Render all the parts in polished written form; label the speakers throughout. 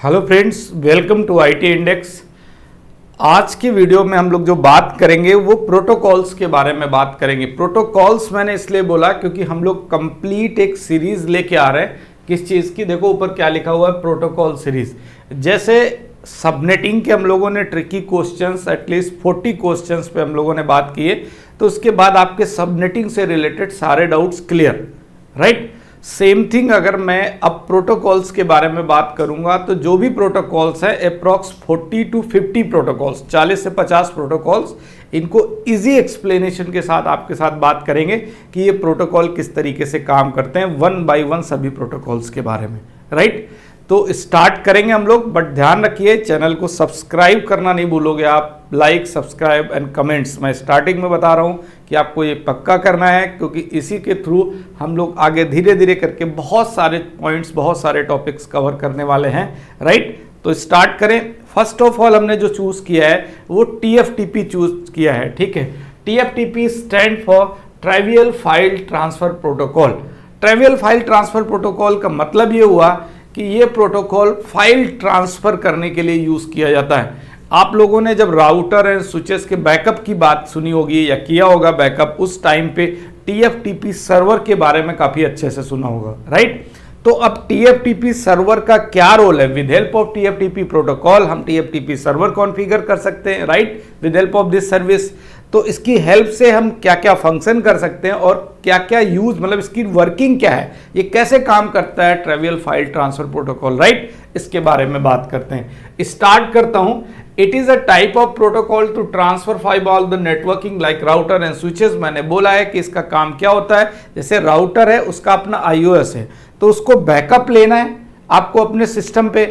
Speaker 1: Hello friends, welcome to IT Index. आज की video में हम लोग जो बात करेंगे वो प्रोटोकॉल्स के बारे में बात करेंगे। प्रोटोकॉल्स मैंने इसलिए बोला क्योंकि हम लोग कंप्लीट एक सीरीज लेके आ रहे हैं। किस चीज़ की? देखो ऊपर क्या लिखा हुआ है, प्रोटोकॉल सीरीज। जैसे सबनेटिंग के हम लोगों ने ट्रिकी क्वेश्चंस एटलीस्ट 40 क्वेश्चंस पे हम लोगों ने बात की है, तो उसके बाद आपके सबनेटिंग से रिलेटेड सारे doubts clear, right. Same thing अगर मैं अब प्रोटोकॉल्स के बारे में बात करूंगा तो जो भी प्रोटोकॉल्स है अप्रॉक्स 40 टू 50 प्रोटोकॉल्स, 40 से 50 प्रोटोकॉल्स, इनको इजी एक्सप्लेनेशन के साथ आपके साथ बात करेंगे कि ये प्रोटोकॉल किस तरीके से काम करते हैं, वन बाय वन सभी प्रोटोकॉल्स के बारे में, राइट। तो स्टार्ट करेंगे हम लोग, बट ध्यान रखिए चैनल को सब्सक्राइब करना नहीं भूलोगे आप। लाइक, सब्सक्राइब एंड कमेंट्स मैं स्टार्टिंग में बता रहा हूँ कि आपको ये पक्का करना है, क्योंकि इसी के थ्रू हम लोग आगे धीरे धीरे करके बहुत सारे पॉइंट्स, बहुत सारे टॉपिक्स कवर करने वाले हैं, राइट। तो स्टार्ट करें। फर्स्ट ऑफ ऑल हमने जो चूज़ किया है वो TFTP चूज किया है, ठीक है। TFTP stand for trivial file transfer protocol. Trivial file transfer protocol का मतलब ये हुआ कि ये प्रोटोकॉल फाइल ट्रांसफर करने के लिए यूज किया जाता है। आप लोगों ने जब राउटर एंड स्विचेस के बैकअप की बात सुनी होगी या किया होगा बैकअप, उस टाइम पे TFTP सर्वर के बारे में काफी अच्छे से सुना होगा, राइट। तो अब TFTP सर्वर का क्या रोल है? With help of TFTP protocol हम TFTP सर्वर कॉन्फ़िगर कर सकते हैं, right, with help of this service. तो इसकी हेल्प से हम क्या क्या फंक्शन कर सकते हैं और क्या क्या यूज, मतलब इसकी वर्किंग क्या है, ये कैसे काम करता है trivial file transfer protocol, right, इसके बारे में बात करते हैं। स्टार्ट करता हूं। It is a type of protocol to transfer file all the networking like router and switches. मैंने बोला है कि इसका काम क्या होता है। जैसे राउटर है, उसका अपना iOS है, तो उसको बैकअप लेना है आपको अपने सिस्टम पे,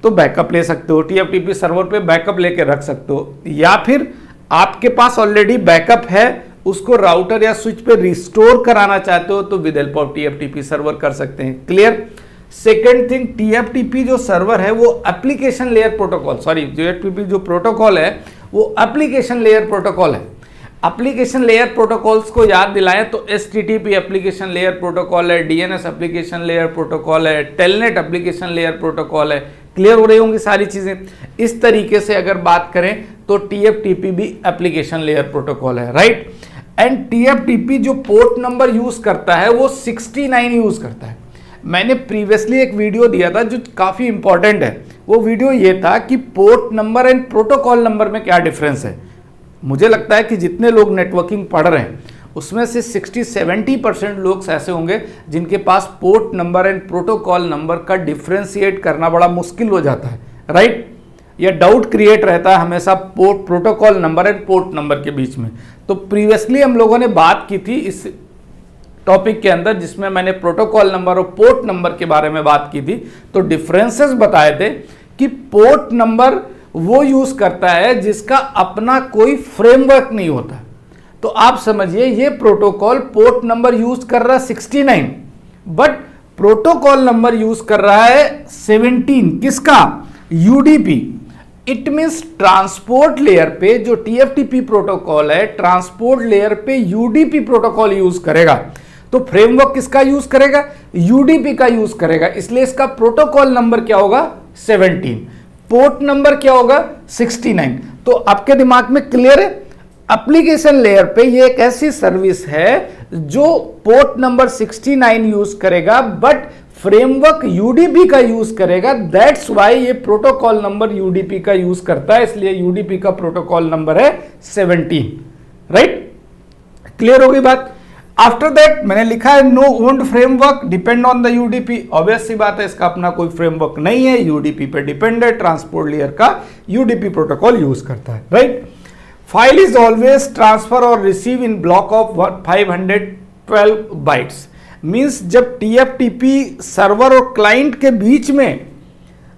Speaker 1: तो बैकअप ले सकते हो, TFTP सर्वर पे बैकअप लेके रख सकते हो, या फिर आपके पास ऑलरेडी बैकअप है, उसको राउटर या स्विच पे रिस्टोर कराना चाहते हो तो with help of TFTP server कर सकते हैं। क्लियर? सेकेंड थिंग, TFTP जो सर्वर है वो application layer protocol, sorry TFTP जो प्रोटोकॉल है वो एप्लीकेशन लेयर प्रोटोकॉल है। एप्लीकेशन लेयर प्रोटोकॉल्स को याद दिलाएं तो HTTP एप्लीकेशन लेयर प्रोटोकॉल है, DNS एप्लीकेशन लेयर प्रोटोकॉल है, टेलनेट एप्लीकेशन लेयर प्रोटोकॉल है। क्लियर हो रही होंगी सारी चीजें। इस तरीके से अगर बात करें तो TFTP भी एप्लीकेशन लेयर प्रोटोकॉल है, राइट। एंड TFTP जो पोर्ट नंबर यूज करता है वो 69 यूज करता है। मैंने प्रीवियसली एक वीडियो दिया था जो काफी इंपॉर्टेंट है। वो वीडियो ये था कि port number and protocol number में क्या डिफरेंस है। मुझे लगता है कि जितने लोग नेटवर्किंग पढ़ रहे हैं उसमें से 60-70% लोग ऐसे होंगे जिनके पास port number and protocol number का डिफ्रेंशिएट करना बड़ा मुश्किल हो जाता है, राइट। यह डाउट क्रिएट रहता है हमेशा port protocol number and port number के बीच में। तो प्रीवियसली हम लोगों ने बात की थी इस टॉपिक के अंदर जिसमें मैंने प्रोटोकॉल नंबर और पोर्ट नंबर के बारे में बात की थी। तो डिफरेंसेस बताए थे कि पोर्ट नंबर वो यूज करता है जिसका अपना कोई फ्रेमवर्क नहीं होता। तो आप समझिए ये प्रोटोकॉल पोर्ट नंबर यूज कर रहा है 69, बट प्रोटोकॉल नंबर यूज कर रहा है 17। किसका? UDP। It means transport layer पे जो TFTP प्रोटोकॉल है, ट्रांसपोर्ट लेयर पे UDP प्रोटोकॉल यूज करेगा। तो फ्रेमवर्क किसका यूज करेगा? UDP का यूज करेगा, इसलिए इसका प्रोटोकॉल नंबर क्या होगा? 17। पोर्ट नंबर क्या होगा? 69। तो आपके दिमाग में क्लियर है? एप्लीकेशन लेयर पे ये एक ऐसी सर्विस है जो पोर्ट नंबर 69 यूज करेगा, बट फ्रेमवर्क UDP का यूज करेगा। दैट्स वाई ये प्रोटोकॉल नंबर UDP का यूज करता है, इसलिए UDP का प्रोटोकॉल नंबर है 17, राइट। क्लियर होगी बात? आफ्टर दैट मैंने लिखा है no owned framework depend on the UDP। Obvious सी बात है, इसका अपना कोई फ्रेमवर्क नहीं है, UDP पे डिपेंड है, ट्रांसपोर्ट लेयर का UDP प्रोटोकॉल यूज करता है, right. File is always transfer और receive in block of 512 bytes. Means जब TFTP सर्वर और क्लाइंट के बीच में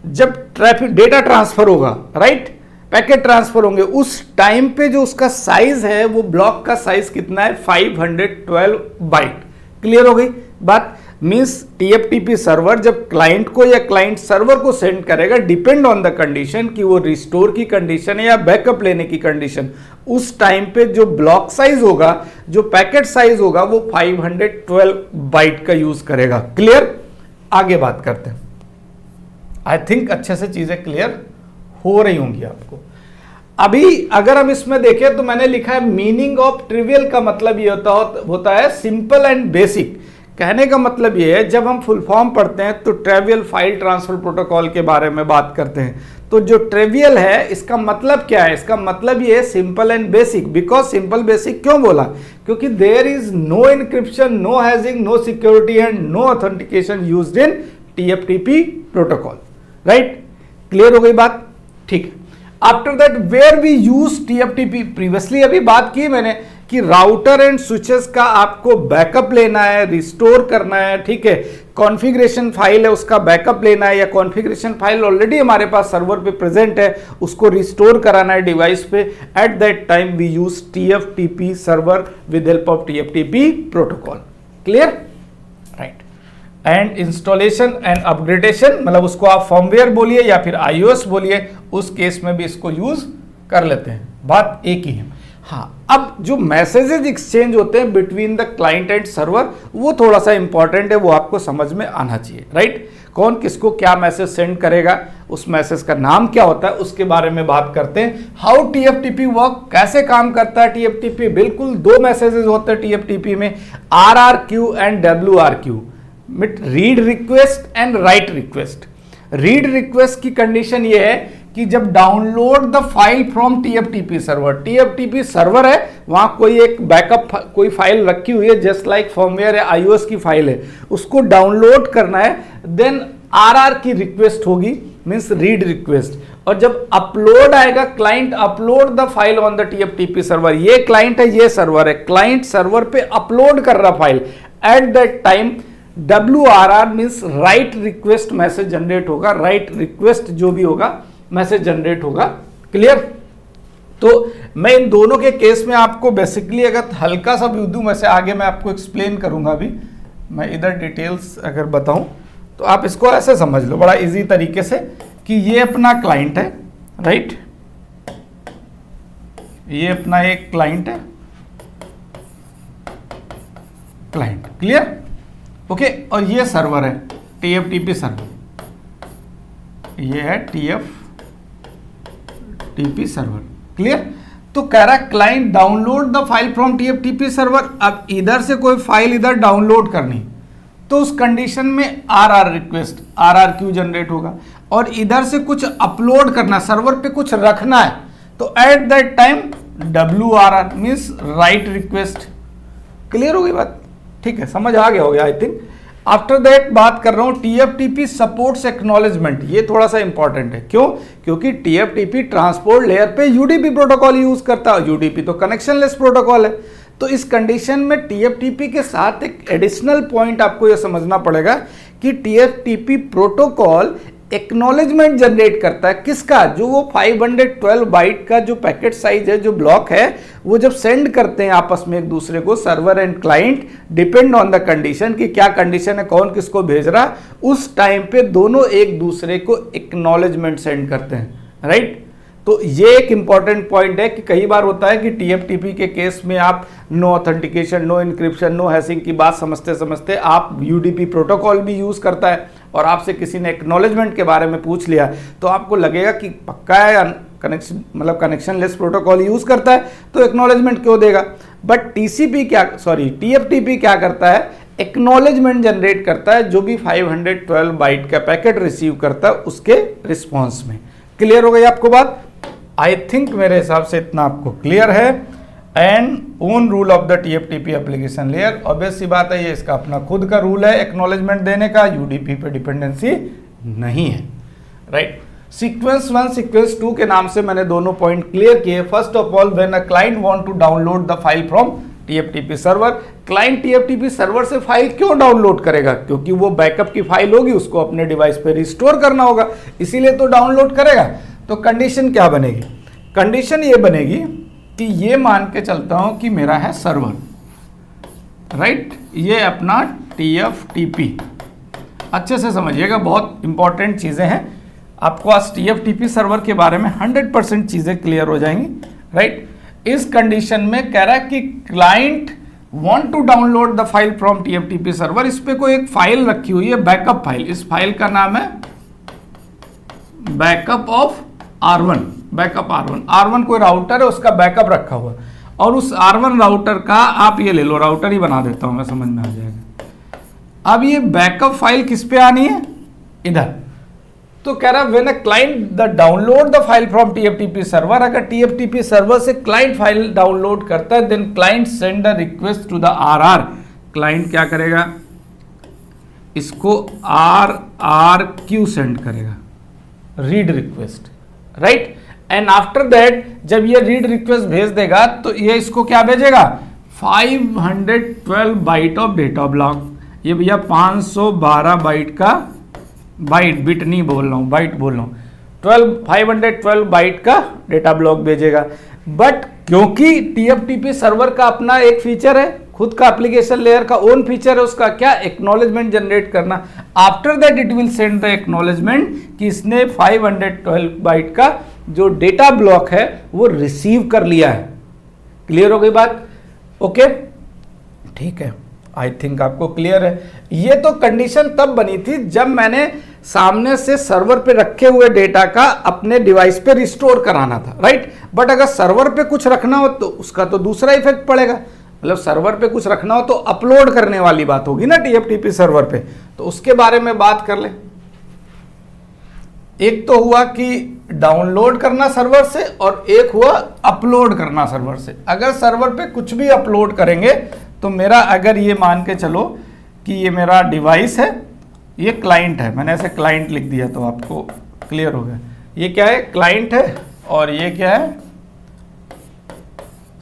Speaker 1: जब ट्रैफिक डेटा ट्रांसफर होगा, राइट, पैकेट ट्रांसफर होंगे, उस टाइम पे जो उसका साइज है वो ब्लॉक का साइज कितना है? 512 बाइट। क्लियर हो गई बात? मींस TFTP सर्वर जब क्लाइंट को या क्लाइंट सर्वर को सेंड करेगा, डिपेंड ऑन द कंडीशन कि वो रिस्टोर की कंडीशन है या बैकअप लेने की कंडीशन, उस टाइम पे जो ब्लॉक साइज होगा, जो पैकेट साइज होगा, वो 512 बाइट का यूज करेगा। क्लियर? आगे बात करते हैं। आई थिंक अच्छे से चीजें क्लियर हो रही होंगी आपको। अभी अगर हम इसमें देखें तो मैंने लिखा है मीनिंग ऑफ ट्रिवियल का मतलब ये होता है सिंपल एंड बेसिक। कहने का मतलब ये है जब हम फुल फॉर्म पढ़ते हैं तो ट्रिवियल फाइल ट्रांसफर प्रोटोकॉल के बारे में बात करते हैं। तो जो ट्रिवियल है इसका मतलब क्या है? इसका मतलब ये है simple and basic. Because simple basic क्यों बोला? क्योंकि there is no encryption, no hashing, no security and no authentication used in TFTP protocol. Right, clear हो गई बात? ठीक है। After that where we use TFTP, previously अभी बात की मैंने कि राउटर एंड स्विचेस का आपको बैकअप लेना है, रिस्टोर करना है, ठीक है। कॉन्फ़िगरेशन फाइल है उसका बैकअप लेना है, या कॉन्फ़िगरेशन फाइल ऑलरेडी हमारे पास सर्वर पे प्रेजेंट है उसको रिस्टोर कराना है डिवाइस पे। At that time we use TFTP server with help of TFTP protocol. Clear? Right. And installation and upgradation, मतलब उसको आप फर्मवेयर बोलिए या फिर आईओएस बोलिए, उस केस में भी इसको यूज कर लेते हैं, बात एक ही है। हाँ, अब जो मैसेजेस एक्सचेंज होते हैं between the client and server, वो थोड़ा सा इंपॉर्टेंट है, वो आपको समझ में आना चाहिए। राइट, कौन किसको क्या मैसेज सेंड करेगा, उस मैसेज का नाम क्या होता है, उसके बारे में बात करते हैं। हाउ टीएफटीपी वर्क, कैसे काम करता है टीएफटीपी? बिल्कुल दो मैसेजेस होते हैं टीएफटीपी में, RRQ and WRQ, read request and write request. Read request की कंडीशन ये है कि जब download the file from TFTP server, TFTP server है वहां कोई एक बैकअप कोई फाइल रखी हुई है, जस्ट लाइक फर्मवेयर या आईओएस की फाइल है, उसको डाउनलोड करना है, देन आरआर की रिक्वेस्ट होगी, मींस रीड रिक्वेस्ट। और जब अपलोड आएगा, client upload the file on the TFTP server, ये क्लाइंट है ये सर्वर है, क्लाइंट सर्वर पे अपलोड कर रहा file, eight that time WRR means right request message generate होगा, राइट रिक्वेस्ट जो भी होगा मैसेज जनरेट होगा। क्लियर? तो मैं इन दोनों के केस में आपको बेसिकली अगर हल्का सा व्यू दूं, वैसे आगे मैं आपको एक्सप्लेन करूंगा। अभी मैं इधर डिटेल्स अगर बताऊं तो आप इसको ऐसे समझ लो बड़ा इजी तरीके से कि ये अपना क्लाइंट है, राइट, ये अपना एक क्लाइंट है, क्लाइंट। क्लियर? ओके, और ये सर्वर है टीएफटीपी सर्वर, ये है टीएफटीपी सर्वर। क्लियर? तो कह रहा है client download the file from TFTP server. अब इधर से कोई फाइल इधर डाउनलोड करनी तो उस कंडीशन में आरआर रिक्वेस्ट, आरआरक्यू जनरेट होगा, और इधर से कुछ अपलोड करना, सर्वर पे कुछ रखना है, तो eight that time WRR means right request. Clear हो गई बात? ठीक है, समझ आ गया हो गया आई थिंक। आफ्टर दैट बात कर रहा हूं टीएफटीपी सपोर्ट्स एक्नॉलेजमेंट। ये थोड़ा सा इंपॉर्टेंट है, क्यों? क्योंकि टीएफटीपी ट्रांसपोर्ट लेयर पे यूडीपी प्रोटोकॉल यूज करता है, यूडीपी तो कनेक्शनलेस प्रोटोकॉल है। तो इस कंडीशन में टीएफटीपी के साथ एक एडिशनल पॉइंट आपको यह समझना पड़ेगा कि टीएफटीपी प्रोटोकॉल एक्नॉलेजमेंट जनरेट करता है। किसका? जो वो 512 बाइट का जो पैकेट साइज है, जो ब्लॉक है, वो जब सेंड करते हैं आपस में एक दूसरे को, server and client, depend on the condition कि क्या कंडीशन है, कौन किसको भेज रहा, उस टाइम पे दोनों एक दूसरे को एक्नॉलेजमेंट सेंड करते हैं। राइट? तो ये एक इंपॉर्टेंट पॉइंट है कि कई बार होता है कि टीएफटीपी के केस में आप no authentication, no encryption, no hashing की बात समझते समझते आप यूडीपी प्रोटोकॉल भी यूज करता है, और आपसे किसी ने एक्नॉलेजमेंट के बारे में पूछ लिया तो आपको लगेगा कि पक्का है कनेक्शन, मतलब कनेक्शनलेस प्रोटोकॉल यूज करता है तो एक्नॉलेजमेंट क्यों देगा। बट टीएफटीपी क्या करता है? एक्नॉलेजमेंट जनरेट करता है जो भी 512 बाइट का पैकेट रिसीव करता है उसके रिस्पॉन्स में। क्लियर हो गई आपको बात? आई थिंक मेरे हिसाब से इतना आपको क्लियर है। And own rule of the TFTP application layer, obvious सी बात है ये इसका अपना खुद का रूल है एक्नॉलेजमेंट देने का, यूडीपी पे डिपेंडेंसी नहीं है। राइट? सीक्वेंस 1 सीक्वेंस 2 के नाम से मैंने दोनों पॉइंट क्लियर किए। First of all, when a client want to download the file from TFTP server, client TFTP server से फाइल क्यों डाउनलोड करेगा? क्योंकि वो बैकअप की फाइल होगी, उसको अपने डिवाइस पे रिस्टोर करना होगा, इसीलिए तो डाउनलोड करेगा। तो कंडीशन क्या बनेगी? कंडीशन ये बनेगी कि ये मान के चलता हूं कि मेरा है सर्वर, राइट, ये अपना टीएफटीपी। अच्छे से समझिएगा, बहुत इंपॉर्टेंट चीजें हैं। आपको आज टीएफटीपी सर्वर के बारे में 100% चीजें क्लियर हो जाएंगी। राइट? इस कंडीशन में कह रहा है कि client want to download the file from TFTP server. इस पे कोई एक फाइल रखी हुई है, बैकअप फाइल, इस फाइल का नाम है backup of R1, backup R1 कोई राउटर है, उसका बैकअप रखा हुआ, और उस R1 राउटर का आप ये ले लो, राउटर ही बना देता हूं मैं, समझ में आ जाएगा। अब ये बैकअप फाइल किस पे आनी है, इधर। तो कह रहा when a client the download the file from TFTP server, अगर TFTP सर्वर से क्लाइंट फाइल डाउनलोड करता है, then client send a request to the RR, client क्या करेगा, इसको RRQ सेंड करेगा, read request, right. And after that जब ये रीड रिक्वेस्ट भेज देगा तो ये इसको क्या भेजेगा, 512 बाइट ऑफ डेटा ब्लॉक। ये भैया 512 बाइट का, बाइट बिट नहीं बोल रहा हूँ, बाइट बोल रहा हूँ, 512 बाइट का डेटा ब्लॉक भेजेगा। बट क्योंकि TFTP सर्वर का अपना एक फीचर है, खुद का एप्लीकेशन लेयर का ओन फीचर है, उसका क्या, एक्नॉलेजमेंट जनरेट करना। After that it will send the acknowledgement कि इसने 512 बाइट का जो डेटा ब्लॉक है वो रिसीव कर लिया है। क्लियर हो गई बात, ओके, ठीक है, आई थिंक आपको क्लियर है। ये तो कंडीशन तब बनी थी जब मैंने सामने से सर्वर पे रखे हुए डेटा का अपने डिवाइस पे रिस्टोर कराना था, राइट। बट अगर सर्वर पे कुछ रखना हो तो उसका तो दूसरा इफेक्ट पड़ेगा, मतलब सर्वर पे कुछ रखना हो तो अपलोड करने वाली बात होगी ना TFTP सर्वर पे, तो उसके बारे में बात कर ले। एक तो हुआ कि डाउनलोड करना सर्वर से, और एक हुआ अपलोड करना सर्वर से। अगर सर्वर पे कुछ भी अपलोड करेंगे तो मेरा, अगर ये मान के चलो कि ये मेरा डिवाइस है, ये क्लाइंट है, मैंने ऐसे क्लाइंट लिख दिया तो आपको क्लियर हो गया। ये क्या है, क्लाइंट है, और ये क्या है,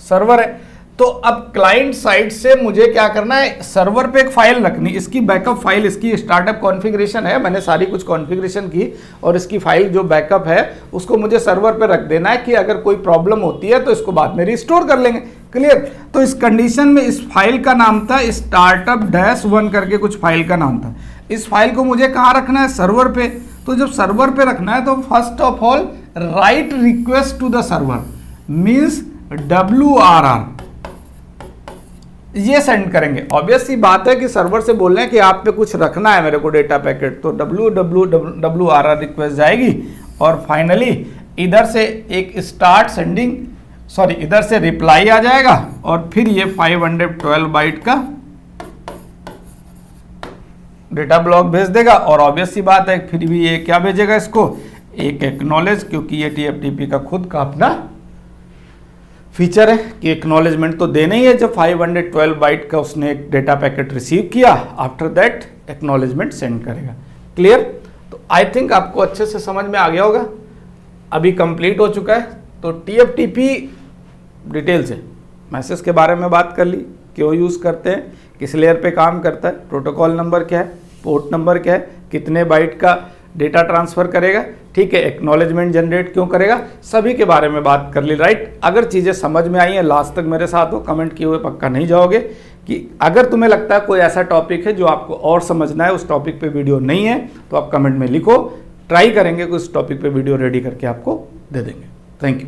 Speaker 1: सर्वर है। तो अब क्लाइंट साइड से मुझे क्या करना है, सर्वर पे एक फाइल रखनी, इसकी बैकअप फाइल, इसकी स्टार्टअप कॉन्फ़िगरेशन है, मैंने सारी कुछ कॉन्फ़िगरेशन की, और इसकी फाइल जो बैकअप है उसको मुझे सर्वर पे रख देना है कि अगर कोई प्रॉब्लम होती है तो इसको बाद में रिस्टोर कर लेंगे। क्लियर। तो इस कंडीशन में इस फाइल का नाम था startup-1 करके कुछ फाइल का नाम था। इस फाइल को मुझे कहाँ रखना है, सर्वर पे। तो जब सर्वर पे रखना है तो first of all write request to the server means WRR, ये सेंड करेंगे। ऑब्वियस सी बात है कि सर्वर से बोल रहे हैं कि आप पे कुछ रखना है मेरे को डेटा पैकेट, तो WRR रिक्वेस्ट जाएगी, और फाइनली इधर से एक स्टार्ट सेंडिंग, सॉरी इधर से रिप्लाई आ जाएगा, और फिर ये 512 बाइट का डेटा ब्लॉक भेज देगा। और ऑब्वियस सी बात है फिर भी ये क्या भेजेगा, इसको एक एक्नॉलेज, क्योंकि ये TFTP का खुद का अपना फीचर है कि एक्नॉलेजमेंट तो देना ही है जब 512 बाइट का उसने एक डेटा पैकेट रिसीव किया, आफ्टर दैट एक्नॉलेजमेंट सेंड करेगा। क्लियर। तो आई थिंक आपको अच्छे से समझ में आ गया होगा, अभी कंप्लीट हो चुका है। तो TFTP डिटेल से मैसेज के बारे में बात कर ली, क्यों यूज़ करते हैं, किस लेयर पे काम करता है, प्रोटोकॉल नंबर क्या है, पोर्ट नंबर क्या है, कितने बाइट का डेटा ट्रांसफ़र करेगा, ठीक है, एक्नॉलेजमेंट जनरेट क्यों करेगा, सभी के बारे में बात कर ली, राइट। अगर चीज़ें समझ में आई हैं, लास्ट तक मेरे साथ हो, कमेंट किए हुए पक्का नहीं जाओगे। कि अगर तुम्हें लगता है कोई ऐसा टॉपिक है जो आपको और समझना है, उस टॉपिक पे वीडियो नहीं है, तो आप कमेंट में लिखो, ट्राई करेंगे कि उस टॉपिक पे वीडियो रेडी करके आपको दे देंगे। Thank you.